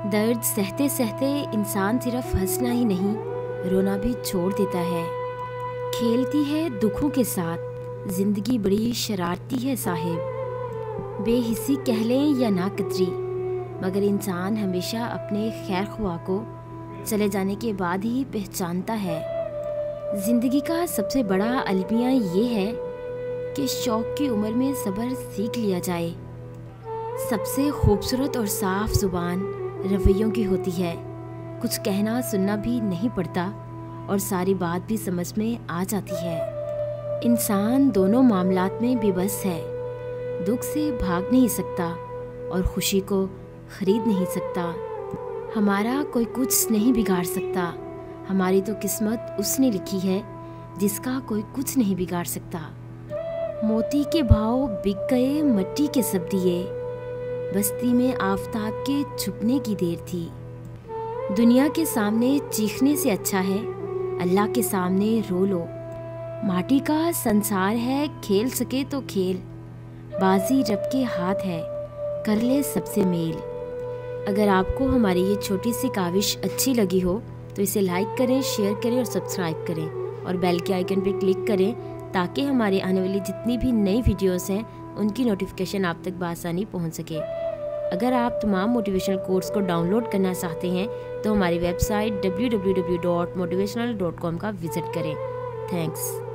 درد سہتے سہتے انسان صرف ہنسنا ہی نہیں، رونا بھی چھوڑ دیتا ہے۔ کھیلتی ہے دکھوں کے ساتھ زندگی، بڑی شرارتی ہے صاحب۔ بے حسی کہہ لیں یا نا قدری، مگر انسان ہمیشہ اپنے خیر خواہ کو چلے جانے کے بعد ہی پہچانتا ہے۔ زندگی کا سب سے بڑا المیہ یہ ہے کہ شوق کی عمر میں صبر سیکھ لیا جائے۔ سب سے خوبصورت اور صاف زبان رویوں کی ہوتی ہے۔ کچھ کہنا سننا بھی نہیں پڑتا اور ساری بات بھی سمجھ میں آ جاتی ہے۔ انسان دونوں معاملات میں بے بس ہے، دکھ سے بھاگ نہیں سکتا اور خوشی کو خرید نہیں سکتا۔ ہمارا کوئی کچھ نہیں بگاڑ سکتا، ہماری تو قسمت اس نے لکھی ہے جس کا کوئی کچھ نہیں بگاڑ سکتا۔ موتی کے بھاؤ بک گئے مٹی کے سب دیے، بستی میں آفتاب کے چھپنے کی دیر تھی۔ دنیا کے سامنے چیخنے سے اچھا ہے اللہ کے سامنے رو لو۔ ماٹی کا سنسار ہے، کھیل سکے تو کھیل، بازی رب کے ہاتھ ہے، کر لے سب سے میل۔ اگر آپ کو ہماری یہ چھوٹی سی کاوش اچھی لگی ہو تو اسے لائک کریں، شیئر کریں اور سبسکرائب کریں اور بیل کے آئیکن پہ کلک کریں تاکہ ہمارے آنے والی جتنی بھی نئی ویڈیوز ہیں ان کی نوٹیفیکیشن آپ تک بآسانی پہنچ سکے۔ اگر آپ تمام موٹیویشنل کورس کو ڈاؤن لوڈ کرنا چاہتے ہیں تو ہماری ویب سائٹ www.motivational.com کا وزٹ کریں۔ تھینکس۔